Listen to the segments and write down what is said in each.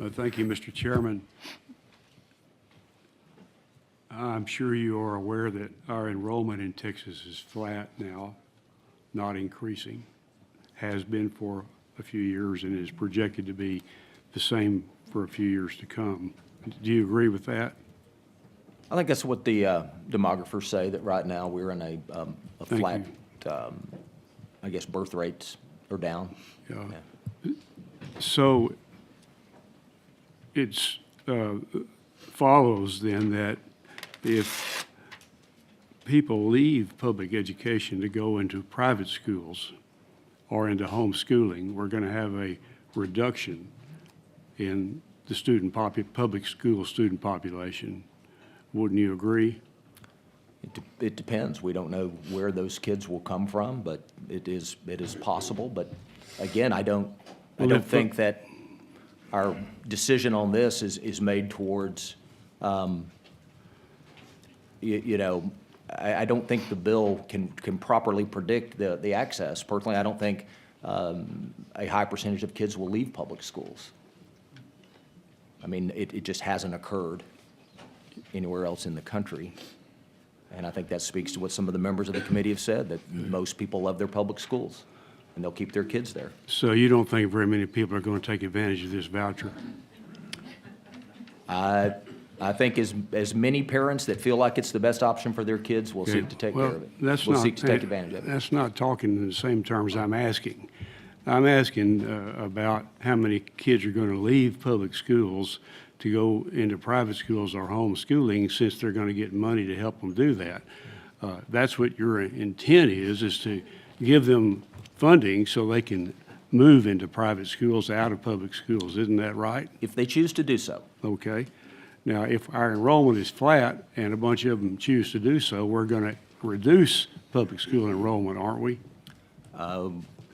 Thank you, Mr. Chairman. I'm sure you are aware that our enrollment in Texas is flat now, not increasing. Has been for a few years and is projected to be the same for a few years to come. Do you agree with that? I think that's what the demographers say, that right now we're in a flat, I guess birth rates are down. Yeah. So it's follows then that if people leave public education to go into private schools or into homeschooling, we're going to have a reduction in the public school student population. Wouldn't you agree? It depends. We don't know where those kids will come from, but it is possible. But again, I don't think that our decision on this is made towards, I don't think the bill can properly predict the access. Personally, I don't think a high percentage of kids will leave public schools. I mean, it just hasn't occurred anywhere else in the country. And I think that speaks to what some of the members of the committee have said, that most people love their public schools and they'll keep their kids there. So you don't think very many people are going to take advantage of this voucher? I think as many parents that feel like it's the best option for their kids will seek to take care of it. Will seek to take advantage of it. That's not talking in the same terms I'm asking. I'm asking about how many kids are going to leave public schools to go into private schools or homeschooling, since they're going to get money to help them do that. That's what your intent is to give them funding so they can move into private schools out of public schools. Isn't that right? If they choose to do so. Okay. Now, if our enrollment is flat and a bunch of them choose to do so, we're going to reduce public school enrollment, aren't we?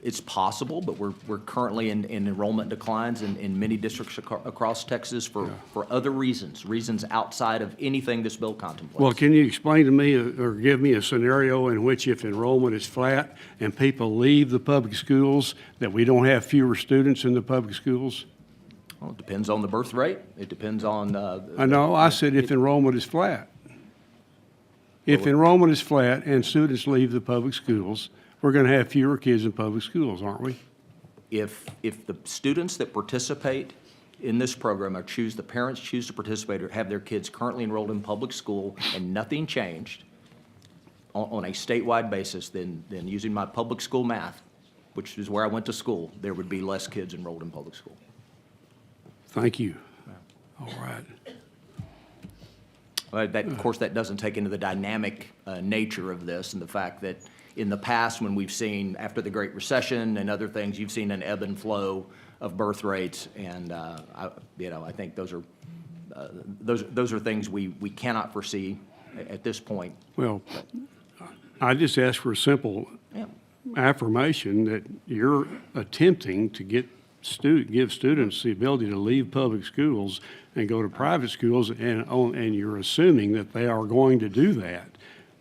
It's possible, but we're currently in enrollment declines in many districts across Texas for other reasons outside of anything this bill contemplates. Well, can you explain to me or give me a scenario in which, if enrollment is flat and people leave the public schools, that we don't have fewer students in the public schools? Well, it depends on the birth rate. It depends on... I know. I said if enrollment is flat. If enrollment is flat and students leave the public schools, we're going to have fewer kids in public schools, aren't we? If the students that participate in this program, or the parents choose to participate or have their kids currently enrolled in public school and nothing changed on a statewide basis, then using my public school math, which is where I went to school, there would be less kids enrolled in public school. Thank you. All right. Of course, that doesn't take into the dynamic nature of this, and the fact that in the past, when we've seen, after the Great Recession and other things, you've seen an ebb and flow of birth rates, and I think those are things we cannot foresee at this point. Well, I just ask for a simple affirmation that you're attempting to give students the ability to leave public schools and go to private schools, and you're assuming that they are going to do that,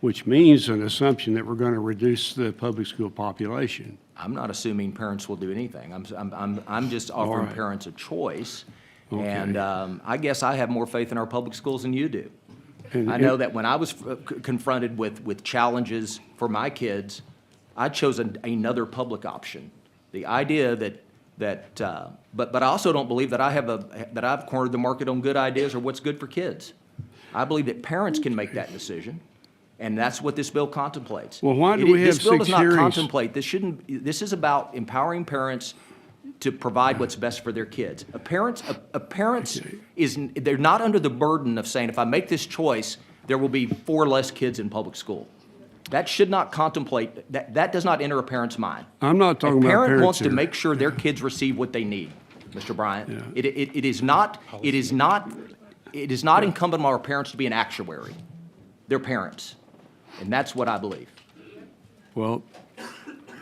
which means an assumption that we're going to reduce the public school population. I'm not assuming parents will do anything. I'm just offering parents a choice, and I guess I have more faith in our public schools than you do. I know that when I was confronted with challenges for my kids, I chose another public option. The idea but I also don't believe that I've cornered the market on good ideas or what's good for kids. I believe that parents can make that decision. And that's what this bill contemplates. Well, why do we have 6 hearings? This bill does not contemplate, this is about empowering parents to provide what's best for their kids. They're not under the burden of saying, if I make this choice, there will be 4 less kids in public school. That should not contemplate, that does not enter a parent's mind. I'm not talking about parents. A parent wants to make sure their kids receive what they need, Mr. Bryant. Yeah. It is not incumbent on our parents to be an actuary. They're parents. And that's what I believe. Well,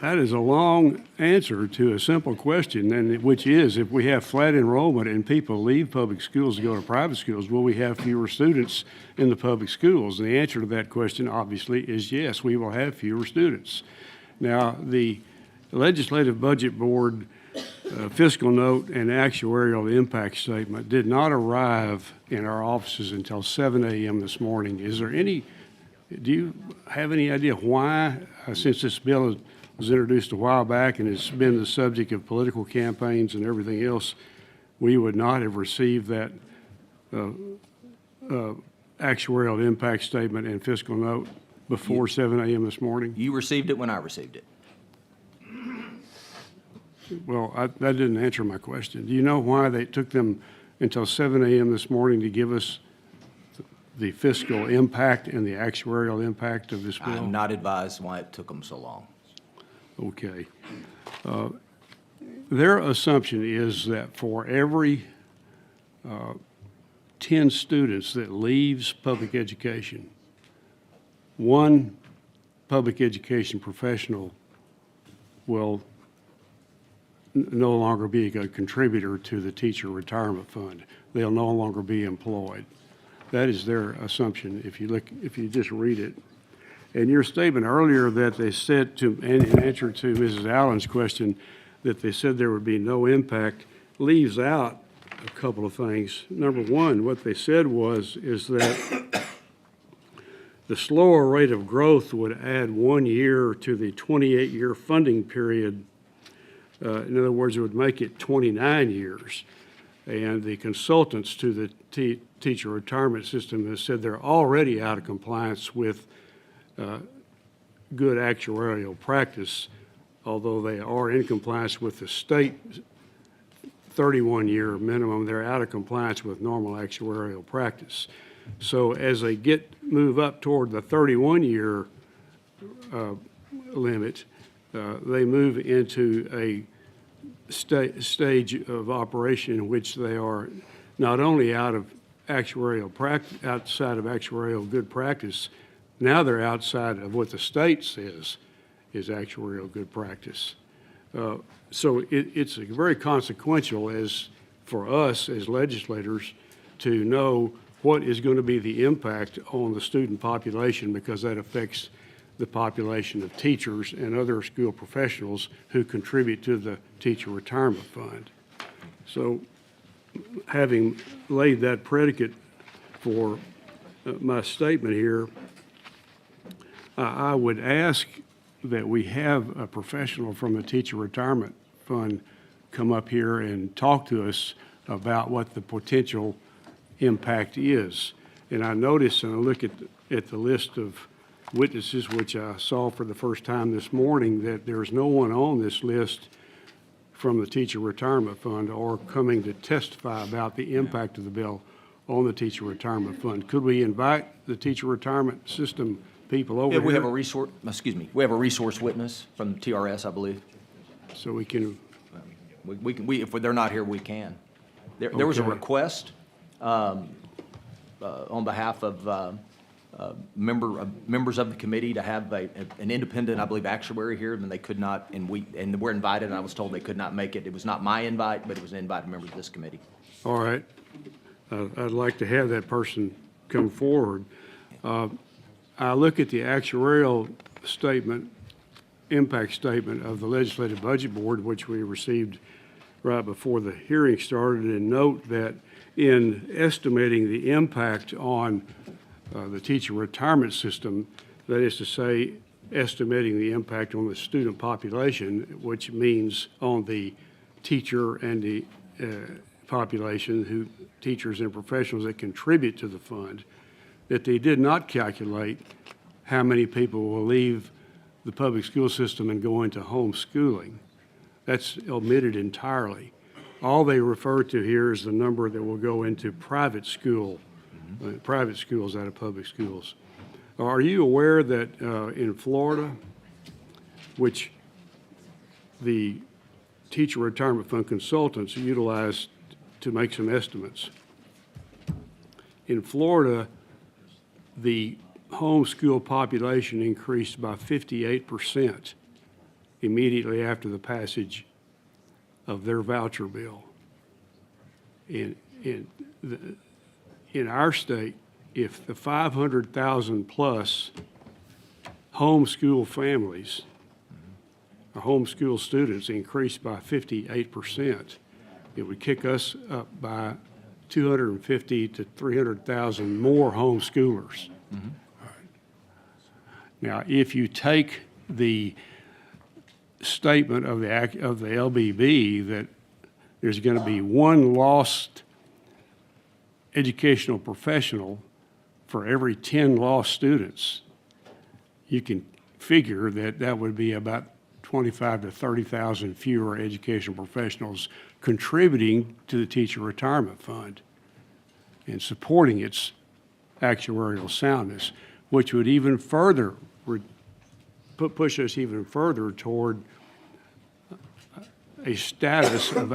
that is a long answer to a simple question, and which is, if we have flat enrollment and people leave public schools to go to private schools, will we have fewer students in the public schools? And the answer to that question, obviously, is yes, we will have fewer students. Now, the Legislative Budget Board fiscal note and actuarial impact statement did not arrive in our offices until 7 a.m. this morning. Do you have any idea why, since this bill was introduced a while back and it's been the subject of political campaigns and everything else, we would not have received that actuarial impact statement and fiscal note before 7 a.m. this morning? You received it when I received it. Well, that didn't answer my question. Do you know why they took them until 7 a.m. this morning to give us the fiscal impact and the actuarial impact of this bill? I'm not advised why it took them so long. Okay. Their assumption is that for every 10 students that leaves public education, one public education professional will no longer be a contributor to the teacher retirement fund. They'll no longer be employed. That is their assumption if you just read it. And your statement earlier that they said in answer to Mrs. Allen's question, that they said there would be no impact, leaves out a couple of things. Number one, what they said is that the slower rate of growth would add 1 year to the 28-year funding period. In other words, it would make it 29 years. And the consultants to the teacher retirement system have said they're already out of compliance with good actuarial practice, although they are in compliance with the state 31-year minimum. They're out of compliance with normal actuarial practice. So as they move up toward the 31-year limit, they move into a stage of operation in which they are not only out of actuarial outside of actuarial good practice, now they're outside of what the state says is actuarial good practice. So it's very consequential for us as legislators to know what is going to be the impact on the student population, because that affects the population of teachers and other school professionals who contribute to the teacher retirement fund. So having laid that predicate for my statement here, I would ask that we have a professional from the teacher retirement fund come up here and talk to us about what the potential impact is. And I notice, and I look at the list of witnesses, which I saw for the first time this morning, that there's no one on this list from the teacher retirement fund or coming to testify about the impact of the bill on the teacher retirement fund. Could we invite the teacher retirement system people over Yeah, here? we have a resource witness from TRS, I believe. So we can, If they're not here, we can. There was a Okay. request on behalf of members of the committee to have an independent, I believe, actuary here, and they could not, and we're invited, and I was told they could not make it. It was not my invite, but it was an invite of members of this committee. all right. I'd like to have that person come forward. I look at the actuarial statement, impact statement of the Legislative Budget Board, which we received right before the hearing started, and note that in estimating the impact on the teacher retirement system, that is to say, estimating the impact on the student population, which means on the teacher and the population, teachers and professionals that contribute to the fund, that they did not calculate how many people will leave the public school system and go into homeschooling. That's omitted entirely. All they refer to here is the number that will go into private schools out of public schools. Are you aware that in Florida, which the teacher retirement fund consultants utilized to make some estimates, in Florida, the homeschool population increased by 58% immediately after the passage of their voucher bill. In our state, if the 500,000 plus homeschool families homeschool students increased by 58%. It would kick us up by 250 to 300,000 more homeschoolers. Mm-hmm. All right. Now, if you take the statement of the LBB that there's going to be one lost educational professional for every 10 lost students, you can figure that that would be about 25 to 30,000 fewer educational professionals contributing to the teacher retirement fund and supporting its actuarial soundness, which would even further push us even further toward a status of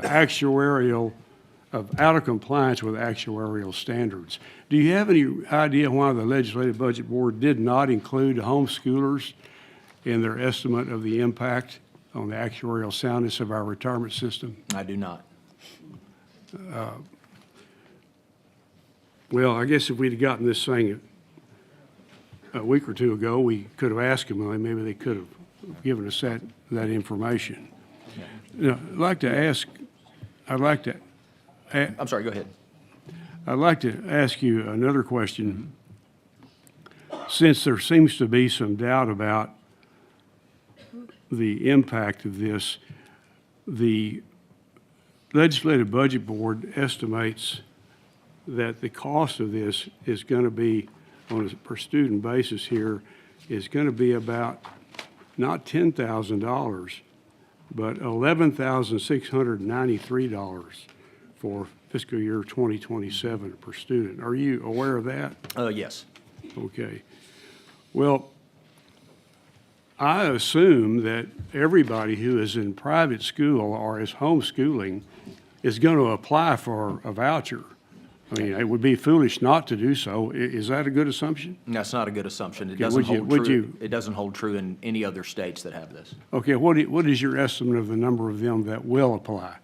out of compliance with actuarial standards. Do you have any idea why the Legislative Budget Board did not include homeschoolers in their estimate of the impact on the actuarial soundness of our retirement system? I do not. Well, I guess if we'd have gotten this thing a week or two ago, we could have asked them, and maybe they could have given us that information. You know, I'd like to I'm sorry, go ahead. I'd like to ask you another question. Since there seems to be some doubt about the impact of this, the Legislative Budget Board estimates that the cost of this is going to be, on a per student basis here, is going to be about not $10,000, but $11,693 for fiscal year 2027 per student. Are you aware of that? Yes. Okay. Well, I assume that everybody who is in private school or is homeschooling is going to apply for a voucher. I mean, it would be foolish not to do so. Is that a good assumption? That's not a good assumption. It Okay, doesn't hold would true. you- It doesn't hold true in any other states that have this. Okay, what is your estimate of the number of them that will apply?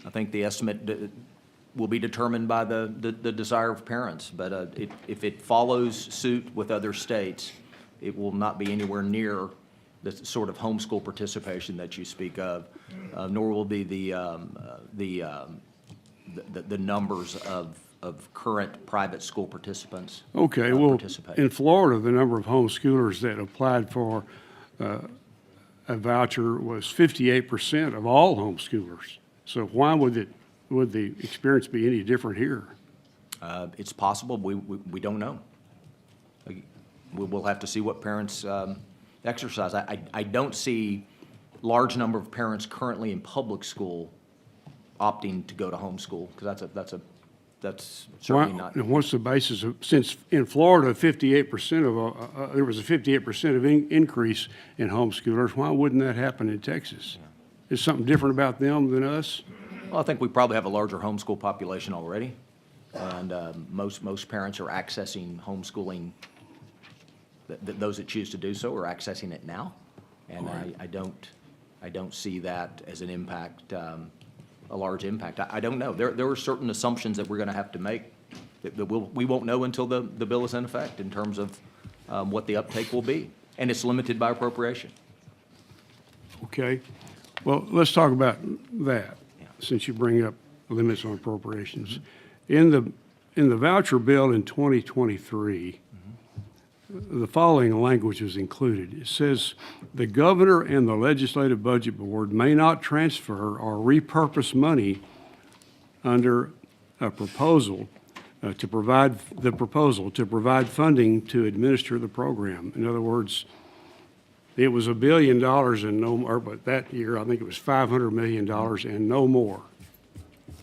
I think the estimate will be determined by the desire of parents, but if it follows suit with other states, it will not be anywhere near the sort of homeschool participation that you speak of, nor will be the numbers of current private school participants. Okay, well, participate. in Florida, the number of homeschoolers that applied for a voucher was 58% of all homeschoolers. So why would the experience be any different here? It's possible. We don't know. We'll have to see what parents exercise. I don't see large number of parents currently in public school opting to go to homeschool, because that's certainly not. And what's the basis of, since in Florida, 58% there was a 58% of increase in homeschoolers, why wouldn't that happen in Texas? Is something different about them than us? Well, I think we probably have a larger homeschool population already, and most parents are accessing homeschooling. Those that choose to do so are accessing it now, and I don't see that as an impact, a large impact. I don't know. There are certain assumptions that we're going to have to make that we won't know until the bill is in effect in terms of what the uptake will be, and it's limited by appropriation. Okay. Well, let's talk about that, since you bring up limits on appropriations. In the voucher bill in 2023, the following language is included. It says, "The governor and the Legislative Budget Board may not transfer or repurpose money under a proposal to provide funding to administer the program." In other words, it was $1 billion and no more, but that year I think it was $500 million and no more.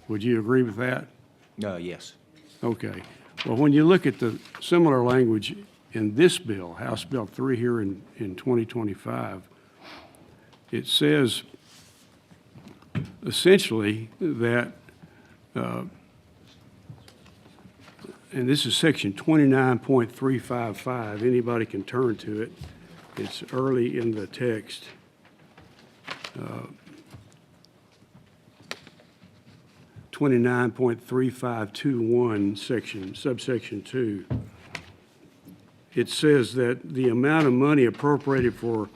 Would you agree with that? Yes. Okay. Well, when you look at the similar language in this bill, House Bill 3 here in 2025, it says essentially that, and this is section 29.355, anybody can turn to it. It's early in the text. 29.3521 subsection 2. It says that the amount of money appropriated for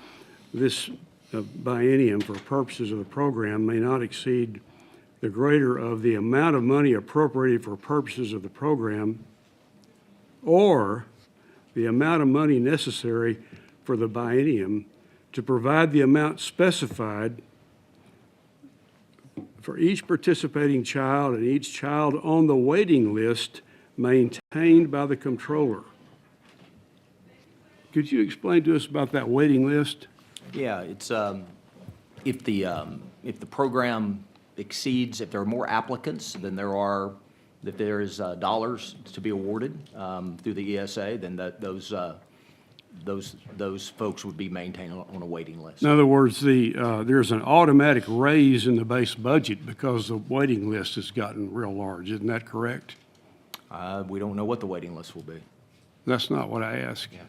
this biennium for purposes of the program may not exceed the greater of the amount of money appropriated for purposes of the program or the amount of money necessary for the biennium to provide the amount specified for each participating child and each child on the waiting list maintained by the controller. Could you explain to us about that waiting list? Yeah, it's, if the program exceeds, if there are more applicants than there are, if there is dollars to be awarded through the ESA, then those folks would be maintained on a waiting list. In other words, there's an automatic raise in the base budget because the waiting list has gotten real large. Isn't that correct? We don't know what the waiting list will be. That's not what I asked. Yeah.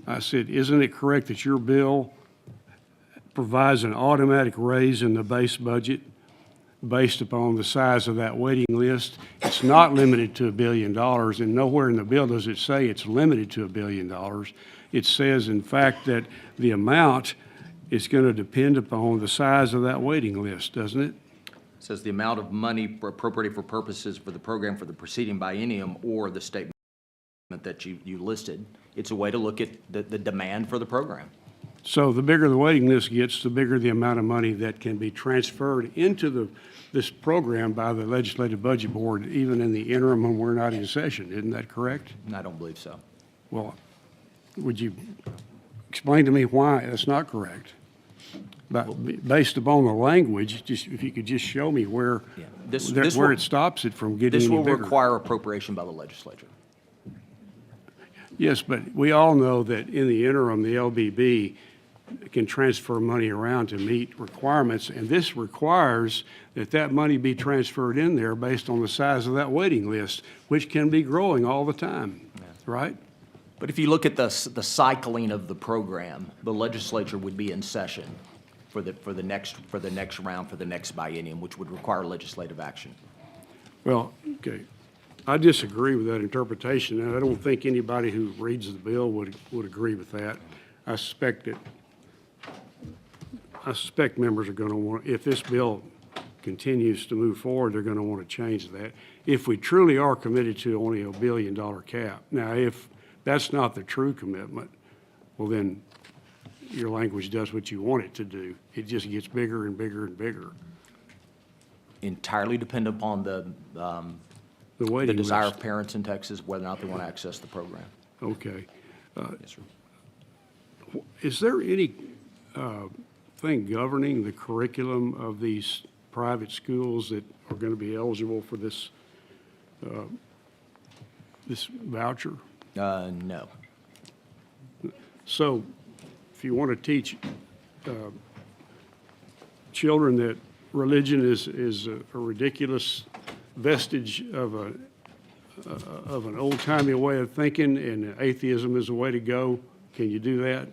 I said, isn't it correct that your bill provides an automatic raise in the base budget based upon the size of that waiting list? It's not limited to $1 billion, and nowhere in the bill does it say it's limited to $1 billion. It says, in fact, that the amount is going to depend upon the size of that waiting list, doesn't it? It says the amount of money appropriated for purposes for the program for the preceding biennium or the statement that you listed. It's a way to look at the demand for the program. So the bigger the waiting list gets, the bigger the amount of money that can be transferred into this program by the Legislative Budget Board, even in the interim when we're not in session. Isn't that correct? I don't believe so. Well, would you explain to me why that's not correct? But based upon the language, just if you could just show me where, where it stops it from getting any bigger. This will require appropriation by the legislature. Yes, but we all know that in the interim, the LBB can transfer money around to meet requirements, and this requires that that money be transferred in there based on the size of that waiting list, which can be growing all the time, right? But if you look at the cycling of the program, the legislature would be in session for the next round, for the next biennium, which would require legislative action. Well, okay. I disagree with that interpretation, and I don't think anybody who reads the bill would agree with that. I suspect members are going to want, if this bill continues to move forward, they're going to want to change that. If we truly are committed to only $1 billion cap. Now, if that's not the true commitment, well, then your language does what you want it to do. It just gets bigger and bigger and bigger. Entirely dependent upon the desire of parents in Texas, whether or not they want to access the program. Okay. Yes, sir. Is there any thing governing the curriculum of these private schools that are going to be eligible for this this voucher? No. So if you want to teach children that religion is a ridiculous vestige of an old-timey way of thinking and atheism is a way to go, can you do that?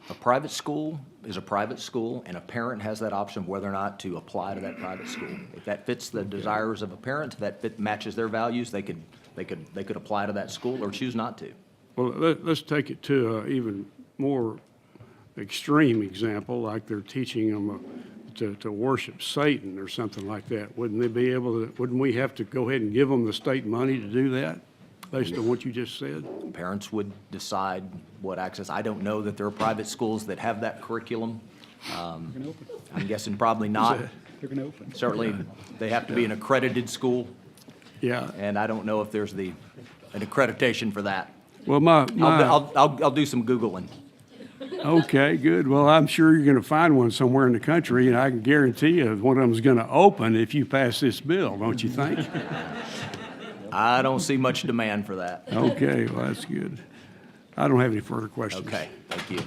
A private school is a private school, and a parent has that option of whether or not to apply to that private school. If that fits the desires of a parent, that matches their values, they could apply to that school or choose not to. Well, let's take it to an even more extreme example, like they're teaching them to worship Satan or something like that. Wouldn't they be able to, wouldn't we have to go ahead and give them the state money to do that, based on what you just said? Parents would decide what access. I don't know that there are private schools that have that curriculum. I'm guessing probably not. They're going to open. Certainly, they have to be an accredited school, Yeah. and I don't know if there's an accreditation for that. Well, I'll do some Googling. okay, good. Well, I'm sure you're going to find one somewhere in the country, and I can guarantee you one of them is going to open if you pass this bill, don't you think? I don't see much demand for that. Okay, well, that's good. I don't have any further questions. Okay, thank you.